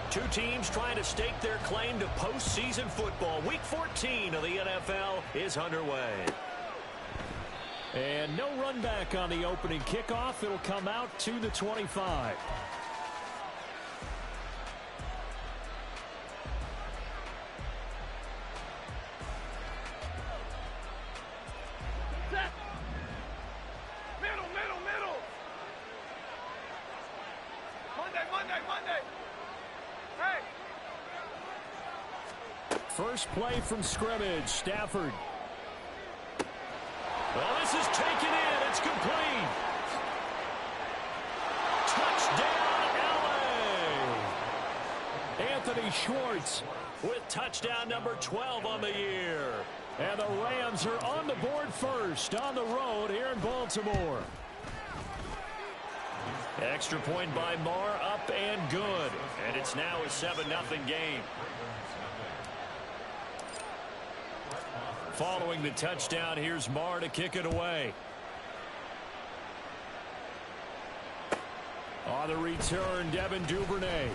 Two teams trying to stake their claim to postseason football. Week 14 of the NFL is underway. And no run back on the opening kickoff. It'll come out to the 25. First play from scrimmage, Stafford. Well, this is taken in. It's complete. Touchdown, LA. Anthony Schwartz with touchdown number 12 on the year. And the Rams are on the board first on the road here in Baltimore. Extra point by Marr, up and good. And it's now a 7-0 game. Following the touchdown, here's Marr to kick it away. On the return, Devin Duvernay.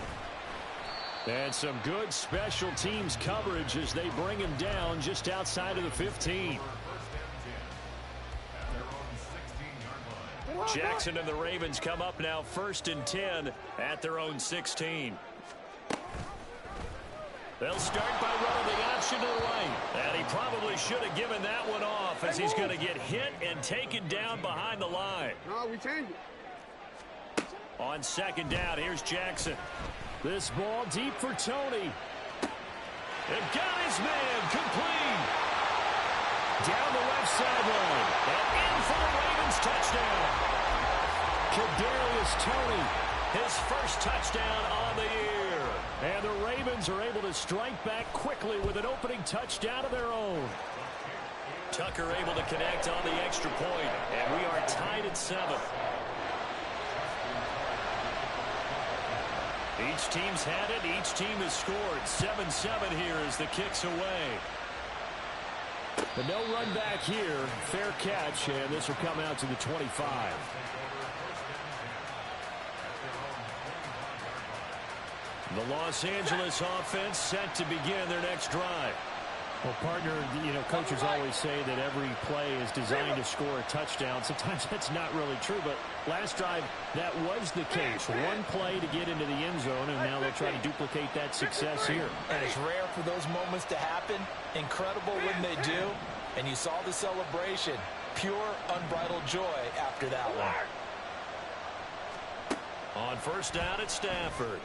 And some good special teams coverage as they bring him down just outside of the 15. Jackson and the Ravens come up now 1st and 10 at their own 16. They'll start by running the option to the right. And he probably should have given that one off as he's going to get hit and taken down behind the line. No, we changed it. On 2nd down, here's Jackson. This ball deep for Tony. And got his man complete. Down the left sideline. And in for the Ravens touchdown. Kadarius Toney. His first touchdown on the year. And the Ravens are able to strike back quickly with an opening touchdown of their own. Tucker able to connect on the extra point. And we are tied at 7. Each team's had it. Each team has scored. 7-7 here as the kick's away. But no run back here. Fair catch, and this will come out to the 25. The Los Angeles offense set to begin their next drive. Well, partner, coaches always say that every play is designed to score a touchdown. Sometimes that's not really true, but last drive, that was the case. One play to get into the end zone, and now they'll try to duplicate that success here. And it's rare for those moments to happen. Incredible when they do. And you saw the celebration. Pure, unbridled joy after that one. On 1st down, it's Stafford.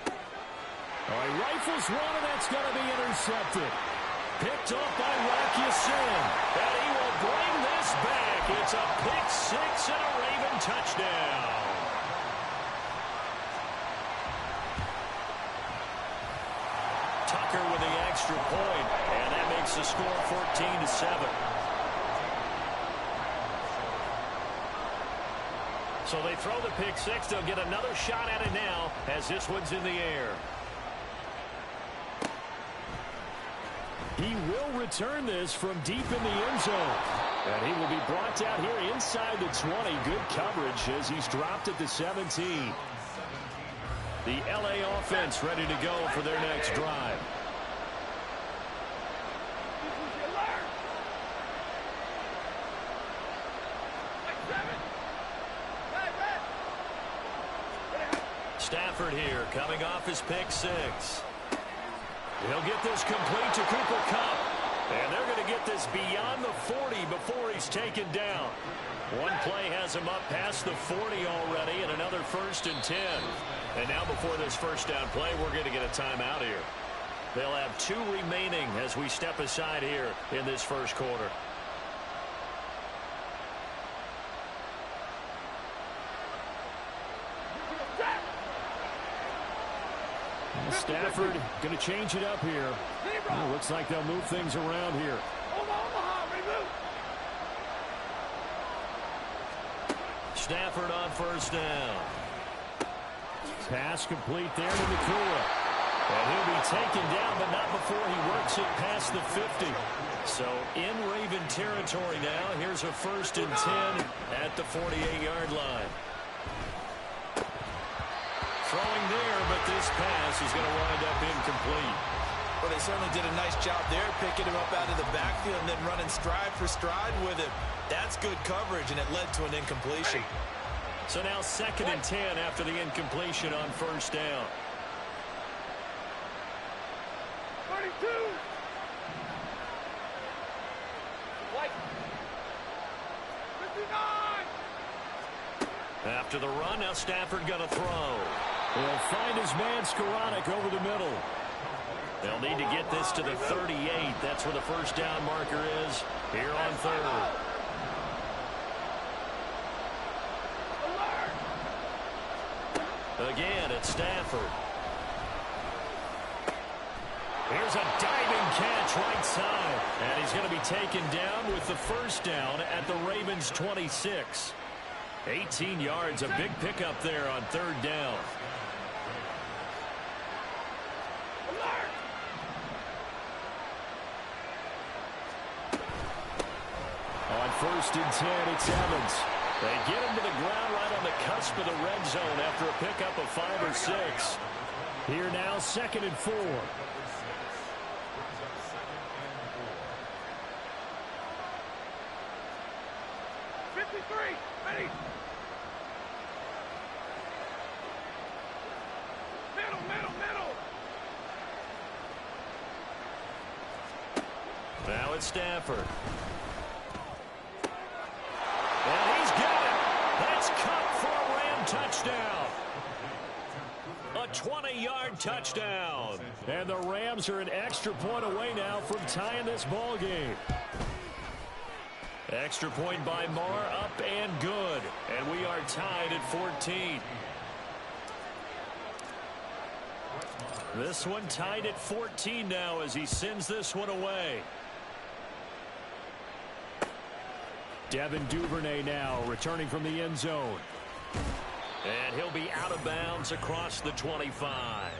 All right, rifles one, and that's going to be intercepted. Picked off by Rakiusin. And he will bring this back. It's a pick 6 and a Raven touchdown. Tucker with the extra point. And that makes the score 14-7. So they throw the pick 6. They'll get another shot at it now as this one's in the air. He will return this from deep in the end zone. And he will be brought down here inside the 20. Good coverage as he's dropped at the 17. The LA offense ready to go for their next drive. Stafford here coming off his pick 6. He'll get this complete to Cooper Kupp. And they're going to get this beyond the 40 before he's taken down. One play has him up past the 40 already, and another 1st and 10. And now before this first down play, we're going to get a timeout here. They'll have 2 remaining as we step aside here in this first quarter. Stafford going to change it up here. Oh, looks like they'll move things around here. Stafford on 1st down. Pass complete there to Nakua. And he'll be taken down, but not before he works it past the 50. So in Raven territory now. Here's a 1st and 10 at the 48-yard line. Throwing there, but this pass is going to wind up incomplete. Well, they certainly did a nice job there, picking him up out of the backfield and then running stride for stride with him. That's good coverage, and it led to an incompletion. So now 2nd and 10 after the incompletion on 1st down. 32. White. 59. After the run, now Stafford going to throw. He'll find his man Skoranek over the middle. They'll need to get this to the 38. That's where the 1st down marker is here on 3rd. Again, it's Stafford. Here's a diving catch right side. And he's going to be taken down with the 1st down at the Ravens' 26. 18 yards, a big pickup there on 3rd down. On 1st and 10, it's Evans. They get him to the ground right on the cusp of the red zone after a pickup of 5 or 6. Here now, 2nd and 4. 53. Ready. Middle. Now it's Stafford. And he's got it. That's cut for a Ram touchdown. A 20-yard touchdown. And the Rams are an extra point away now from tying this ball game. Extra point by Marr, up and good. And we are tied at 14. This one tied at 14 now as he sends this one away. Devin Duvernay now returning from the end zone. And he'll be out of bounds across the 25.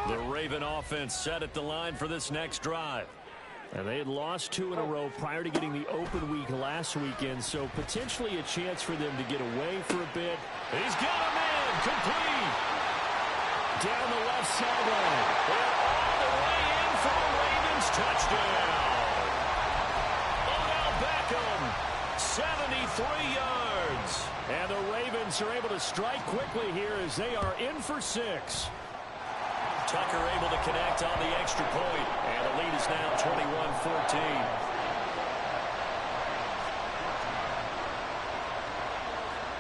The Raven offense set at the line for this next drive. And they had lost 2 in a row prior to getting the open week last weekend, so potentially a chance for them to get away for a bit. He's got him in, complete. Down the left sideline. And all the way in for the Ravens touchdown. Odell Beckham, 73 yards. And the Ravens are able to strike quickly here as they are in for 6. Tucker able to connect on the extra point, and the lead is now 21-14.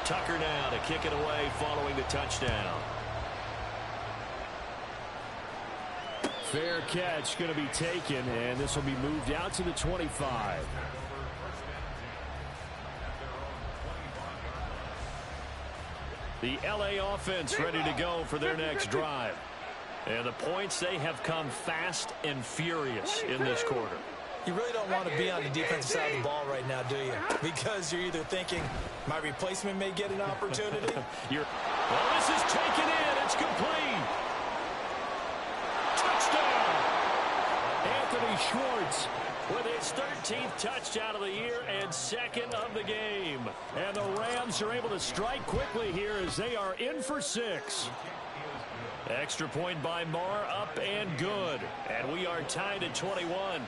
Tucker now to kick it away following the touchdown. Fair catch going to be taken, and this will be moved out to the 25. The LA offense ready to go for their next drive. And the points, they have come fast and furious in this quarter. You really don't want to be on the defensive side of the ball right now, do you? Because you're either thinking, my replacement may get an opportunity. Well, this is taken in. It's complete. Touchdown. Anthony Schwartz with his 13th touchdown of the year and 2nd of the game. And the Rams are able to strike quickly here as they are in for 6. Extra point by Marr, up and good. And we are tied at 21.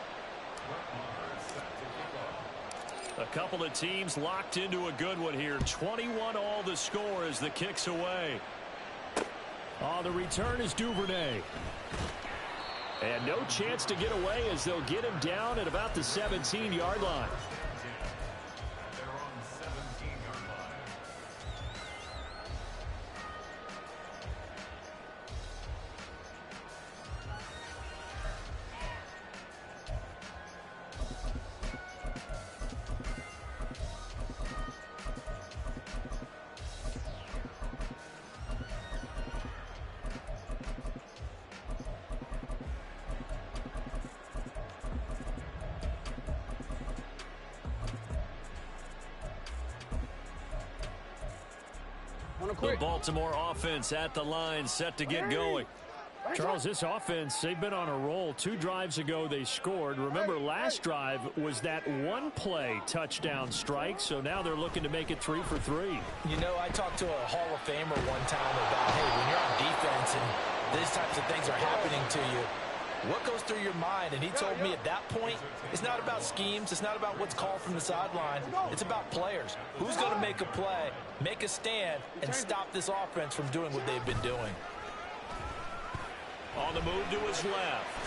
A couple of teams locked into a good one here. 21 all the score as the kick's away. On the return is Duvernay. And no chance to get away as they'll get him down at about the 17-yard line. The Baltimore offense at the line, set to get going. Charles, this offense, they've been on a roll. 2 drives ago, they scored. Remember, last drive was that one-play touchdown strike, so now they're looking to make it 3 for 3. You know, I talked to a Hall of Famer one time about, hey, when you're on defense and these types of things are happening to you, what goes through your mind? And he told me at that point, it's not about schemes. It's not about what's called from the sideline. It's about players. Who's going to make a play, make a stand, and stop this offense from doing what they've been doing? On the move to his left.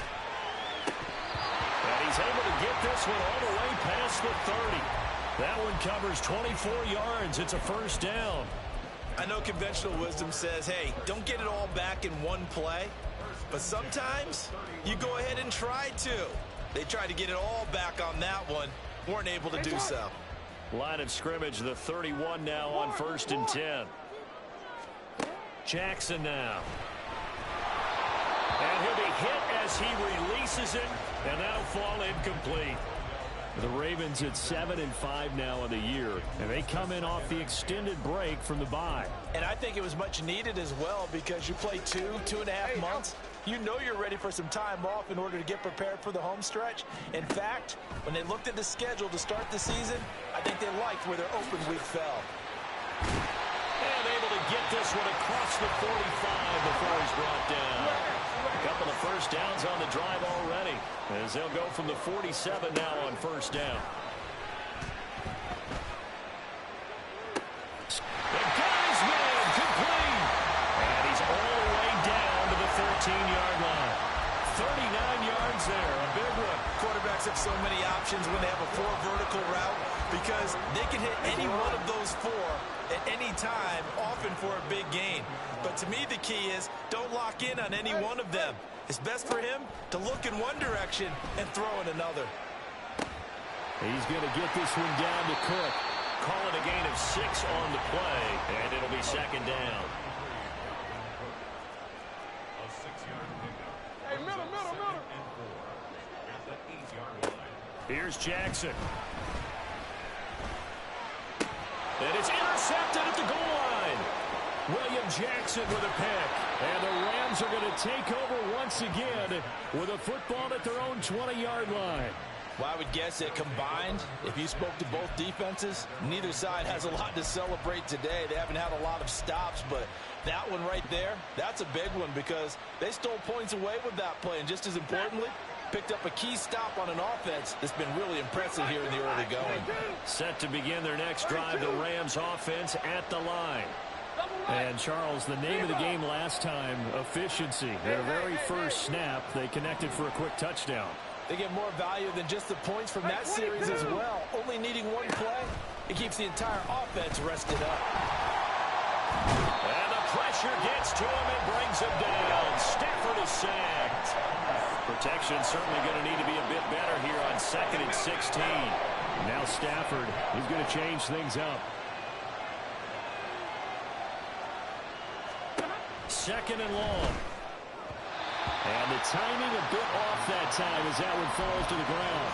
And he's able to get this one all the way past the 30. That one covers 24 yards. It's a first down. I know conventional wisdom says, hey, don't get it all back in one play. But sometimes you go ahead and try to. They tried to get it all back on that one. Weren't able to do so. Line of scrimmage, the 31 now on 1st and 10. Jackson now. And he'll be hit as he releases it, and that'll fall incomplete. The Ravens at 7-5 now in the year, and they come in off the extended break from the bye. And I think it was much needed as well because you play 2.5 months. You know you're ready for some time off in order to get prepared for the home stretch. In fact, when they looked at the schedule to start the season, I think they liked where their open week fell. And able to get this one across the 45 before he's brought down. A couple of first downs on the drive already, as they'll go from the 47 now on 1st down. And got his man complete. And he's all the way down to the 13-yard line. 39 yards there, a big one. Quarterbacks have so many options when they have a 4 vertical route because they can hit any one of those 4 at any time, often for a big gain. But to me, the key is don't lock in on any one of them. It's best for him to look in one direction and throw in another. He's going to get this one down to Cook. Call it a gain of 6 on the play, and it'll be 2nd down. Hey, middle. Here's Jackson. And it's intercepted at the goal line. William Jackson with a pick. And the Rams are going to take over once again with a football at their own 20-yard line. Well, I would guess that combined, if you spoke to both defenses, neither side has a lot to celebrate today. They haven't had a lot of stops, but that one right there, that's a big one because they stole points away with that play. And just as importantly, picked up a key stop on an offense that's been really impressive here in the early going. Set to begin their next drive, the Rams offense at the line. And, Charles, the name of the game last time, efficiency. Their very first snap, they connected for a quick touchdown. They get more value than just the points from that series as well. Only needing one play, it keeps the entire offense rested up. And the pressure gets to him and brings him down. Stafford is sacked. Protection certainly going to need to be a bit better here on 2nd and 16. Now Stafford is going to change things up. 2nd and long. And the timing a bit off that time as that one falls to the ground.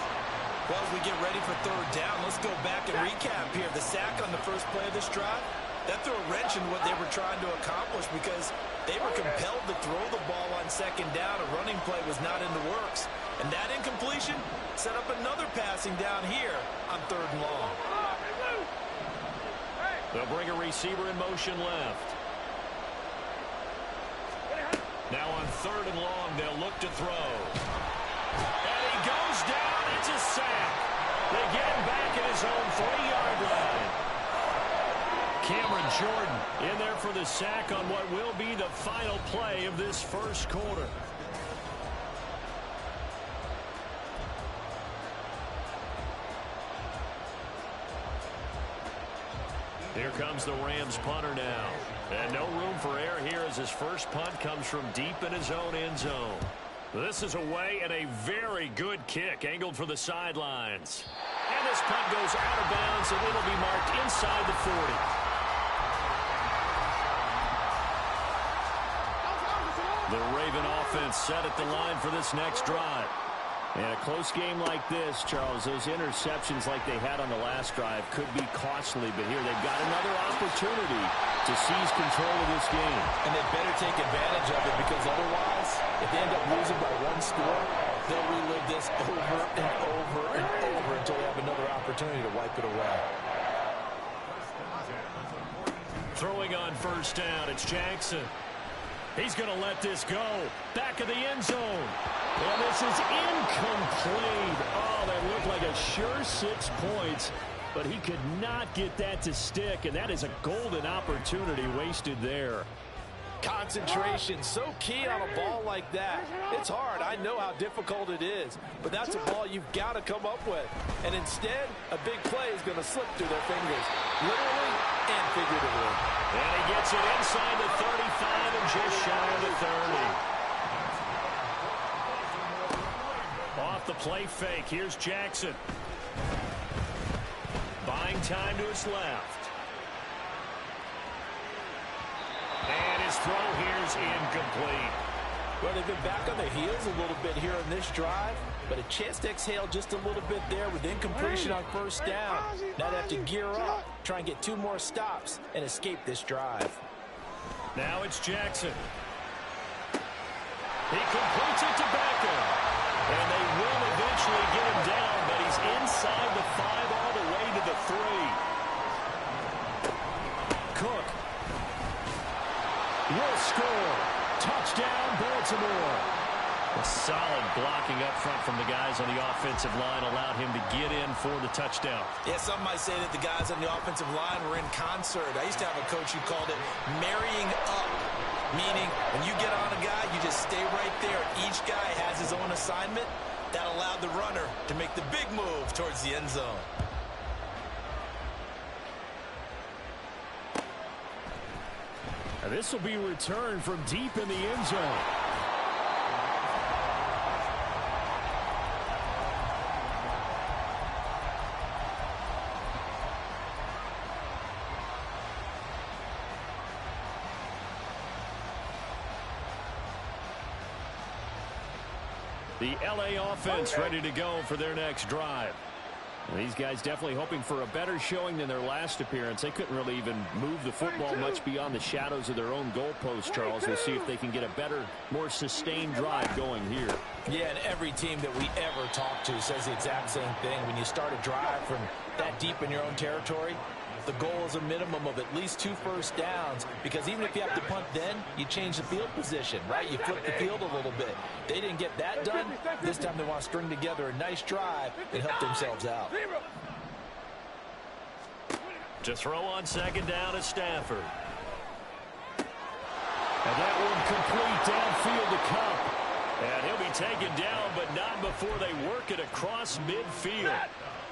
Well, as we get ready for 3rd down, let's go back and recap here. The sack on the first play of this drive, that threw a wrench in what they were trying to accomplish because they were compelled to throw the ball on 2nd down. A running play was not in the works. And that incompletion set up another passing down here on 3rd and long. They'll bring a receiver in motion left. Now on 3rd and long, they'll look to throw. And he goes down. It's a sack. They get him back at his own 3-yard line. Cameron Jordan in there for the sack on what will be the final play of this first quarter. Here comes the Rams punter now. And no room for error here as his first punt comes from deep in his own end zone. This is away and a very good kick angled for the sidelines. And this punt goes out of bounds and it'll be marked inside the 40. The Raven offense set at the line for this next drive. And a close game like this, Charles, those interceptions like they had on the last drive could be costly. But here they've got another opportunity to seize control of this game. And they better take advantage of it because otherwise If they end up losing by one score, they'll relive this over and over and over until they have another opportunity to wipe it away. Throwing on first down, it's Jackson. He's going to let this go. Back of the end zone. And this is incomplete. Oh, that looked like a sure 6 points, but he could not get that to stick, and that is a golden opportunity wasted there. Concentration, so key on a ball like that. It's hard. I know how difficult it is, but that's a ball you've got to come up with. And instead, a big play is going to slip through their fingers, literally and figuratively. And he gets it inside the 35 and just shy of the 30. Off the play fake, here's Jackson. Buying time to his left. And his throw here's incomplete. Well, they've been back on their heels a little bit here on this drive, but a chance to exhale just a little bit there with incompletion on first down. Now they have to gear up, try and get 2 more stops, and escape this drive. Now it's Jackson. He completes it to Beckham. And they will eventually get him down, but he's inside the 5 all the way to the 3. Cook will score. Touchdown, Baltimore. A solid blocking up front from the guys on the offensive line allowed him to get in for the touchdown. Yeah, some might say that the guys on the offensive line were in concert. I used to have a coach who called it marrying up, meaning when you get on a guy, you just stay right there. Each guy has his own assignment. That allowed the runner to make the big move towards the end zone. And this will be returned from deep in the end zone. The LA offense ready to go for their next drive. These guys definitely hoping for a better showing than their last appearance. They couldn't really even move the football much beyond the shadows of their own goalpost, Charles. We'll see if they can get a better, more sustained drive going here. Yeah, and every team that we ever talk to says the exact same thing. When you start a drive from that deep in your own territory, the goal is a minimum of at least 2 first downs, because even if you have to punt then, you change the field position, right? You flip the field a little bit. They didn't get that done. This time they want to string together a nice drive and help themselves out. To throw on second down is Stafford. And that one complete downfield to Cup. And he'll be taken down, but not before they work it across midfield.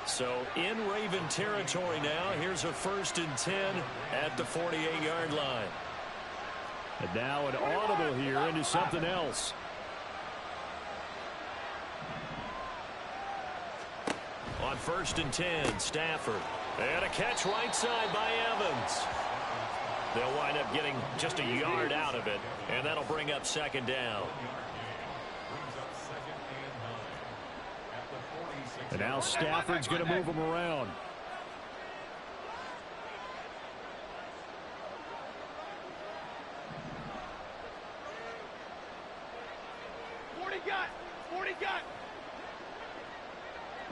So in Raven territory now. Here's a 1st and 10 at the 48-yard line. And now an audible here into something else. On 1st and 10, Stafford. And a catch right side by Evans. They'll wind up getting just a yard out of it, and that'll bring up second down. And now Stafford's going to move him around.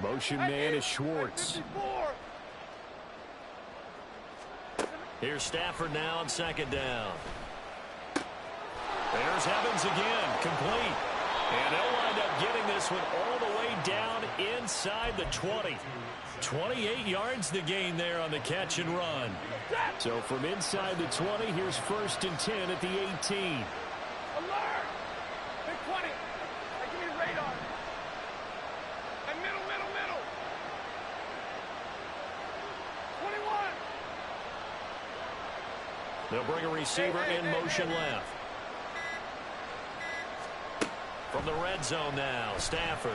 Motion man is Schwartz. Here's Stafford now on second down. There's Evans again, complete. And they'll wind up getting this one all the way down inside the 20. 28 yards the gain there on the catch and run. So from inside the 20, here's 1st and 10 at the 18. Alert! Big 20. Hey, give me the radar. And middle. 21. They'll bring a receiver in motion left. From the red zone now, Stafford.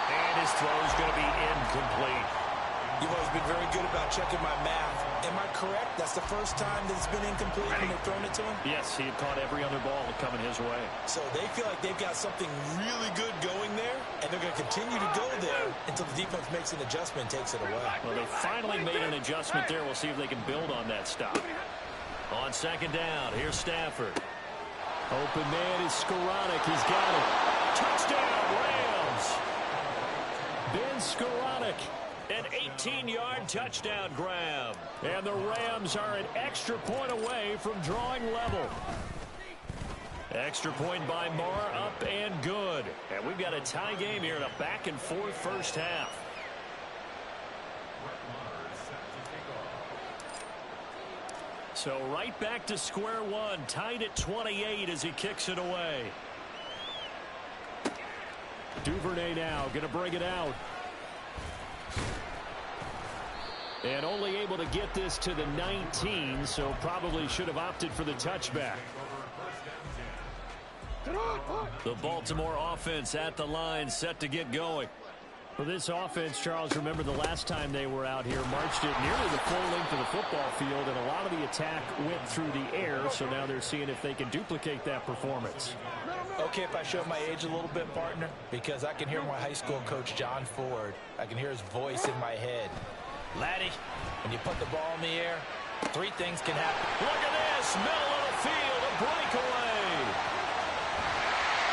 And his throw is going to be incomplete. You've always been very good about checking my math. Am I correct? That's the first time that it's been incomplete when they've thrown it to him? Yes, he had caught every other ball coming his way. So they feel like they've got something really good going there, and they're going to continue to go there until the defense makes an adjustment and takes it away. Well, they finally made an adjustment there. We'll see if they can build on that stop. On second down, here's Stafford. Open man is Skoranek. He's got it. Touchdown, Rams. Ben Skoranek. An 18-yard touchdown grab. And the Rams are an extra point away from drawing level. Extra point by Marr, up and good. And we've got a tie game here in a back-and-forth first half. So right back to square one, tied at 28 as he kicks it away. Duvernay now going to bring it out. And only able to get this to the 19, so probably should have opted for the touchback. The Baltimore offense at the line, set to get going. For this offense, Charles, remember the last time they were out here, marched it nearly the full length of the football field, and a lot of the attack went through the air, so now they're seeing if they can duplicate that performance. Okay, if I show my age a little bit, partner, because I can hear my high school coach, John Ford. I can hear his voice in my head. Laddie, when you put the ball in the air, three things can happen. Look at this, middle of the field, a breakaway.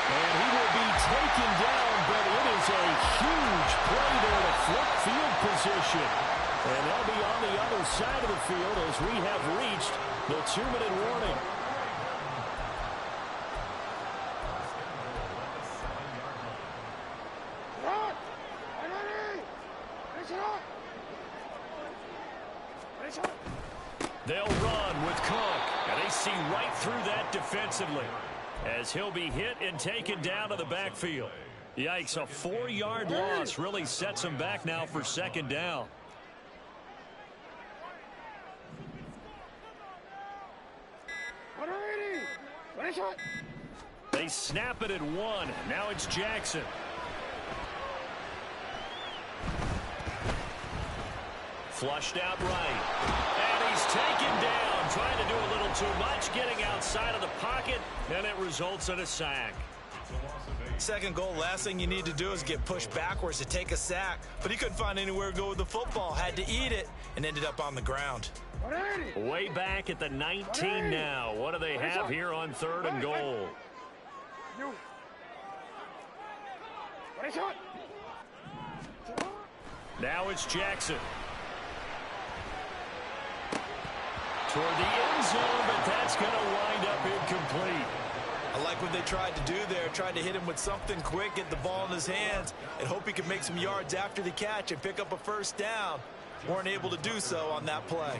And he will be taken down, but it is a huge play there to flip field position. And they'll be on the other side of the field as we have reached the 2-minute warning. They'll run with Cook, and they see right through that defensively as he'll be hit and taken down to the backfield. Yikes, a 4-yard loss really sets him back now for second down. They snap it at 1. Now it's Jackson. Flushed out right. And he's taken down, trying to do a little too much, getting outside of the pocket, and it results in a sack. Second goal, last thing you need to do is get pushed backwards to take a sack. But he couldn't find anywhere to go with the football, had to eat it, and ended up on the ground. Way back at the 19 now. What do they have here on 3rd and goal? Now it's Jackson. Toward the end zone, but that's going to wind up incomplete. I like what they tried to do there, tried to hit him with something quick, get the ball in his hands, and hope he could make some yards after the catch and pick up a first down. Weren't able to do so on that play.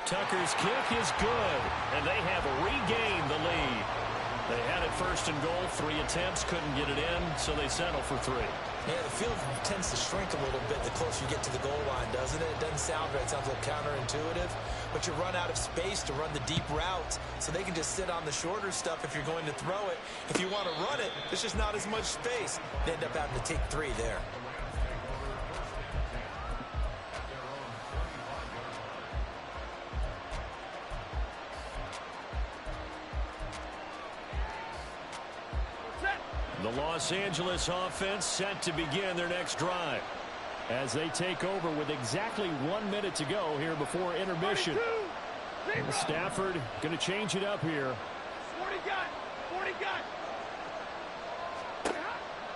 Tucker's kick is good, and they have regained the lead. They had it 1st and goal, 3 attempts, couldn't get it in, so they settle for 3. Yeah, the field tends to shrink a little bit the closer you get to the goal line, doesn't it? It doesn't sound right. It sounds a little counterintuitive. But you run out of space to run the deep routes, so they can just sit on the shorter stuff if you're going to throw it. If you want to run it, there's just not as much space. They end up having to take 3 there. The Los Angeles offense set to begin their next drive as they take over with exactly 1 minute to go here before intermission. Stafford going to change it up here. 40 gun.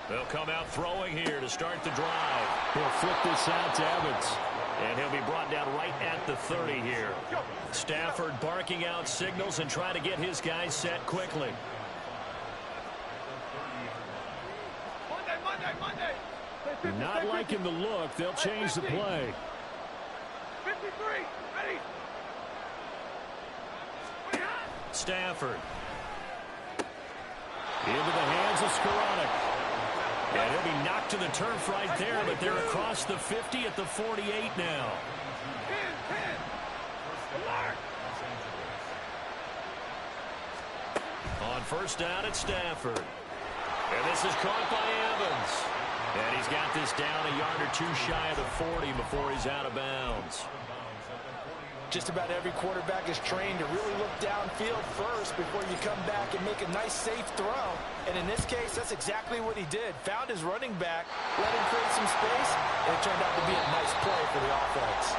They'll come out throwing here to start the drive. He'll flip this out to Evans. And he'll be brought down right at the 30 here. Stafford barking out signals and trying to get his guys set quickly. Monday. Not liking the look. They'll change the play. 53, ready. Stafford. Into the hands of Skoranek. And he'll be knocked to the turf right there, but they're across the 50 at the 48 now. 10. On 1st down at Stafford. And this is caught by Evans. And he's got this down a yard or 2 shy of the 40 before he's out of bounds. Just about every quarterback is trained to really look downfield first before you come back and make a nice, safe throw. And in this case, that's exactly what he did. Found his running back, let him create some space, and it turned out to be a nice play for the offense.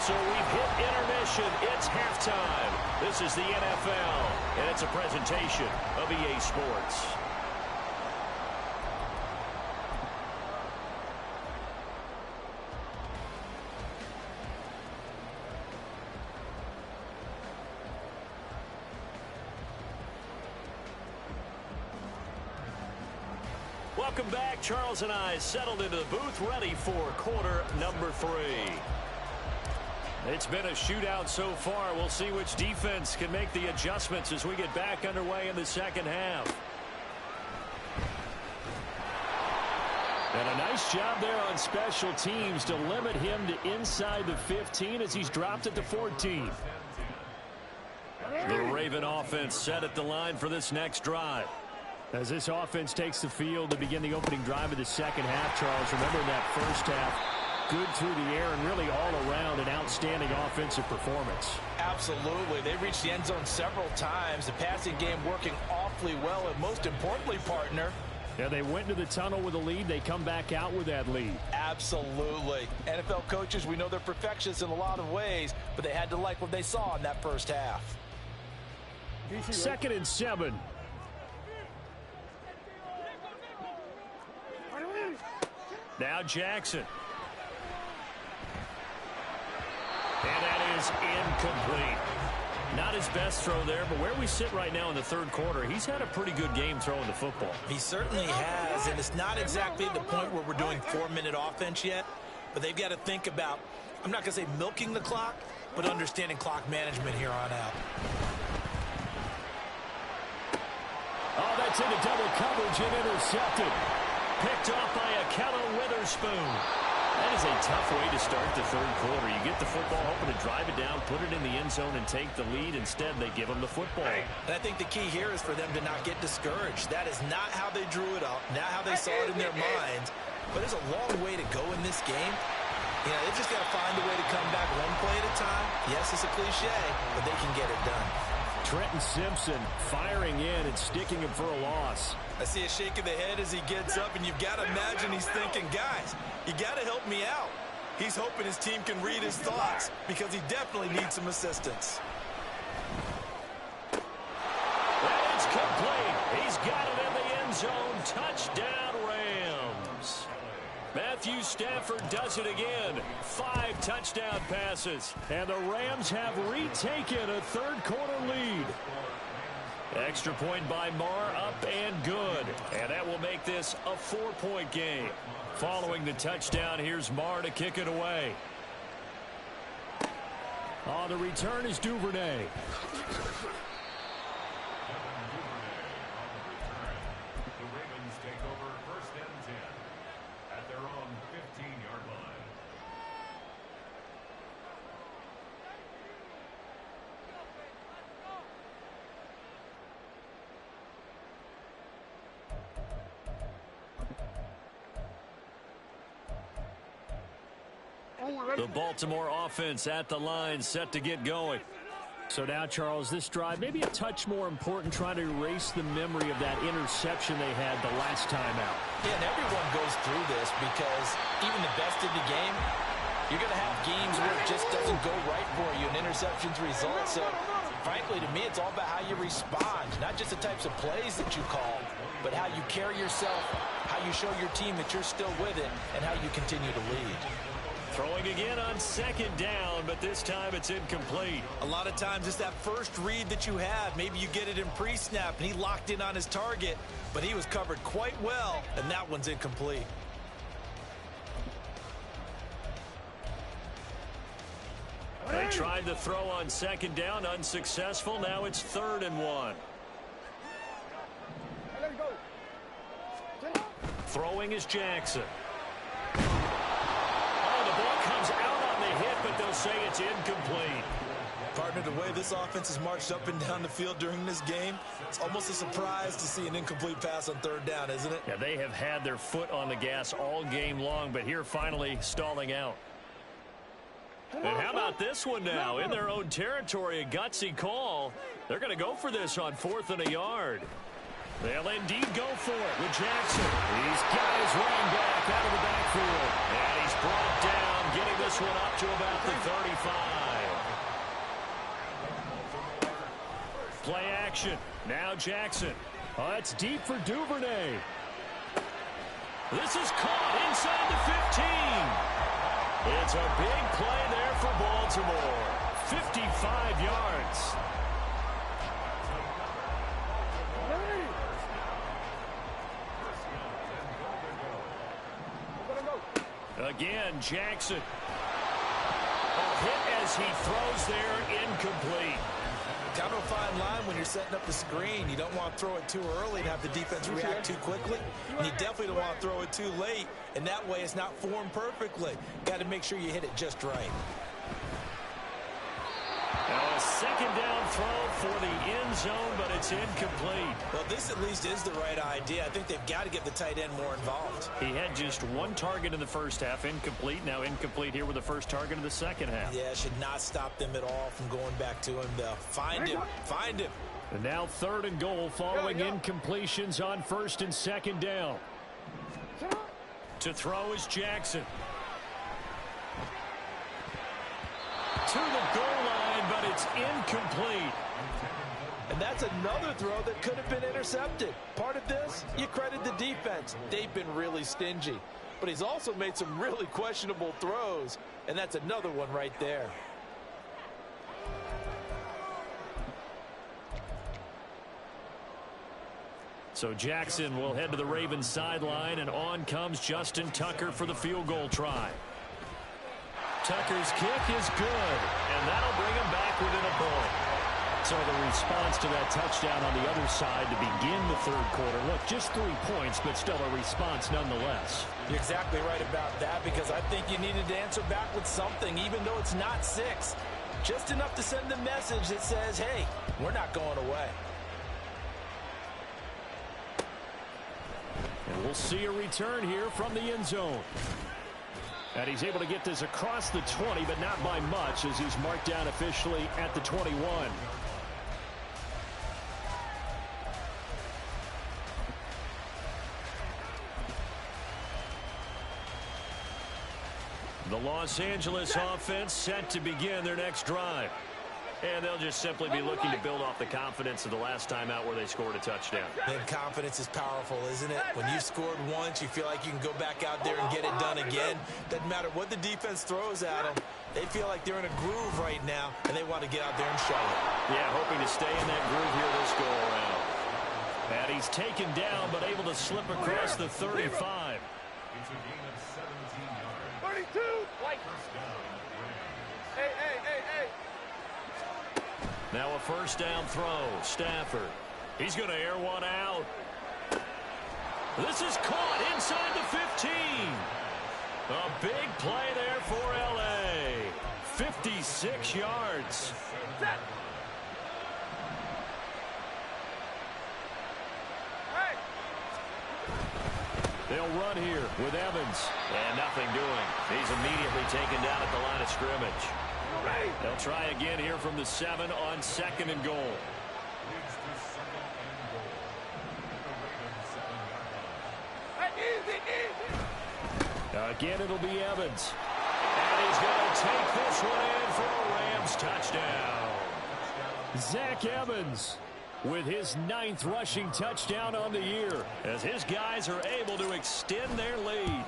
So we've hit intermission. It's halftime. This is the NFL, and it's a presentation of EA Sports. Welcome back. Charles and I settled into the booth, ready for quarter number 3. It's been a shootout so far. We'll see which defense can make the adjustments as we get back underway in the second half. And a nice job there on special teams to limit him to inside the 15 as he's dropped it to 14. The Raven offense set at the line for this next drive. As this offense takes the field to begin the opening drive of the second half, Charles, remember in that first half, good through the air and really all around an outstanding offensive performance. Absolutely. They reached the end zone several times. The passing game working awfully well, and most importantly, partner, yeah, they went to the tunnel with a lead. They come back out with that lead. Absolutely. NFL coaches, we know they're perfectionists in a lot of ways, but they had to like what they saw in that first half. 2nd and 7. Now Jackson. And that is incomplete. Not his best throw there, but where we sit right now in the third quarter, he's had a pretty good game throwing the football. He certainly has, and it's not exactly at the point where we're doing 4-minute offense yet, but they've got to think about, I'm not going to say milking the clock, but understanding clock management here on out. Oh, that's into double coverage and intercepted. Picked off by Akello Witherspoon. That is a tough way to start the third quarter. You get the football, hoping to drive it down, put it in the end zone, and take the lead. Instead, they give them the football. And I think the key here is for them to not get discouraged. That is not how they drew it up, not how they saw it in their minds. But there's a long way to go in this game. You know, they've just got to find a way to come back one play at a time. Yes, it's a cliche, but they can get it done. Trenton Simpson firing in and sticking him for a loss. I see a shake of the head as he gets up, and you've got to imagine he's thinking, guys, you got to help me out. He's hoping his team can read his thoughts because he definitely needs some assistance. And it's complete. He's got it in the end zone. Touchdown, Rams. Matthew Stafford does it again. 5 touchdown passes. And the Rams have retaken a third quarter lead. Extra point by Marr, up and good. And that will make this a 4-point game. Following the touchdown, here's Marr to kick it away. On the return is Duvernay. The Baltimore offense at the line, set to get going. So now, Charles, this drive maybe a touch more important, trying to erase the memory of that interception they had the last time out. Yeah, and everyone goes through this because even the best in the game, you're going to have games where it just doesn't go right for you, and interceptions result. So, frankly, to me, it's all about how you respond, not just the types of plays that you call, but how you carry yourself, how you show your team that you're still with it, and how you continue to lead. Throwing again on 2nd down, but this time it's incomplete. A lot of times it's that first read that you have. Maybe you get it in pre-snap, and he locked in on his target, but he was covered quite well, and that one's incomplete. They tried the throw on 2nd down, unsuccessful. Now it's 3rd and 1. Throwing is Jackson. Comes out on the hit, but they'll say it's incomplete. Partner, the way this offense has marched up and down the field during this game, it's almost a surprise to see an incomplete pass on 3rd down, isn't it? Yeah, they have had their foot on the gas all game long, but here finally stalling out. And how about this one now? In their own territory, a gutsy call. They're going to go for this on 4th and a yard. They'll indeed go for it with Jackson. He's got his running back out of the backfield. And he's brought down, getting the this one up to about the 35. Play action. Now Jackson. Oh, that's deep for Duvernay. This is caught inside the 15. It's a big play there for Baltimore. 55 yards. Again, Jackson. A hit as he throws there, incomplete. Kind of a fine line when you're setting up the screen. You don't want to throw it too early and have the defense react too quickly. And you definitely don't want to throw it too late, and that way it's not formed perfectly. Got to make sure you hit it just right. Now a second down throw for the end zone, but it's incomplete. Well, this at least is the right idea. I think they've got to get the tight end more involved. He had just one target in the first half, incomplete. Now incomplete here with the first target in the second half. Yeah, should not stop them at all from going back to him. They'll find him. Find him. And now 3rd and goal following incompletions on 1st and 2nd down. To throw is Jackson. To the goal line, but it's incomplete. And that's another throw that could have been intercepted. Part of this, you credit the defense. They've been really stingy. But he's also made some really questionable throws, and that's another one right there. So Jackson will head to the Ravens sideline, and on comes Justin Tucker for the field goal try. Tucker's kick is good, and that'll bring him back within a point. So the response to that touchdown on the other side to begin the 3rd quarter. Look, just 3 points, but still a response nonetheless. You're exactly right about that, because I think you needed to answer back with something, even though it's not 6. Just enough to send a message that says, hey, we're not going away. And we'll see a return here from the end zone. And he's able to get this across the 20, but not by much, as he's marked down officially at the 21. The Los Angeles offense set to begin their next drive. And they'll just simply be looking to build off the confidence of the last time out where they scored a touchdown. And confidence is powerful, isn't it? When you've scored once, you feel like you can go back out there and get it done again. Doesn't matter what the defense throws at them. They feel like they're in a groove right now, and they want to get out there and show it. Yeah, hoping to stay in that groove here this go-around. And he's taken down, but able to slip across the 35. 32. Hey. Now a first down throw. Stafford. He's going to air one out. This is caught inside the 15. A big play there for L.A. 56 yards. Set. Hey. They'll run here with Evans. And nothing doing. He's immediately taken down at the line of scrimmage. They'll try again here from the 7 on 2nd and goal. Again, it'll be Evans. And he's going to take this one in for a Rams touchdown. Zach Evans with his 9th rushing touchdown on the year, as his guys are able to extend their lead.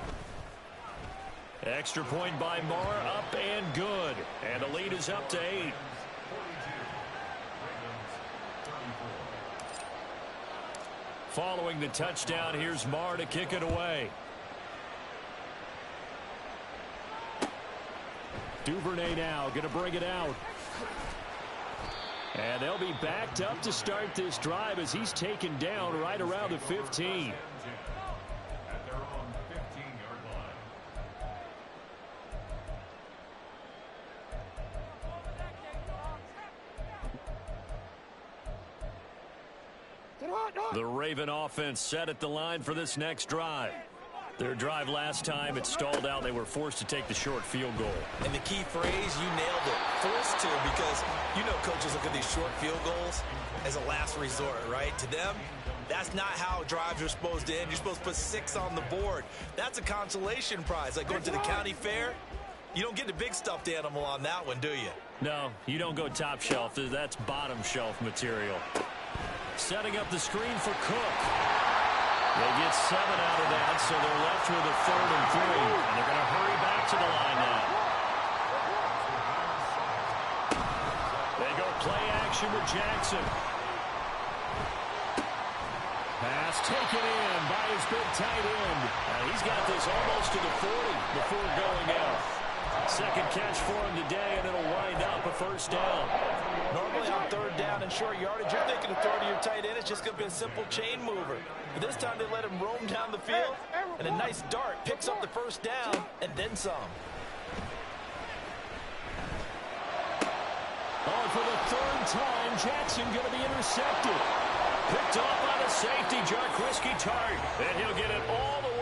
Extra point by Marr, up and good. And the lead is up to 8. Following the touchdown, here's Marr to kick it away. Duvernay now going to bring it out. And they'll be backed up to start this drive as he's taken down right around the 15. The Raven offense set at the line for this next drive. Their drive last time, it stalled out. They were forced to take the short field goal. And the key phrase, you nailed it. Forced to, because you know coaches look at these short field goals as a last resort, right? To them, that's not how drives are supposed to end. You're supposed to put 6 on the board. That's a consolation prize. Like going to the county fair, You don't get the big stuffed animal on that one, do you? No, you don't go top shelf. That's bottom shelf material. Setting up the screen for Cook. They get 7 out of that, so they're left with a 3rd and 3. And they're going to hurry back to the line now. They go play action with Jackson. Pass taken in by his big tight end. He's got this almost to the 40 before going out. Second catch for him today, and it'll wind up a 1st down. Normally on 3rd down and short yardage, you're thinking of throwing to your tight end. It's just going to be a simple chain mover. But this time they let him roam down the field, and a nice dart picks up the 1st down and then some. Oh, for the 3rd time, Jackson going to be intercepted. Picked off by the safety, Jarquiski Tart. And he'll get it all the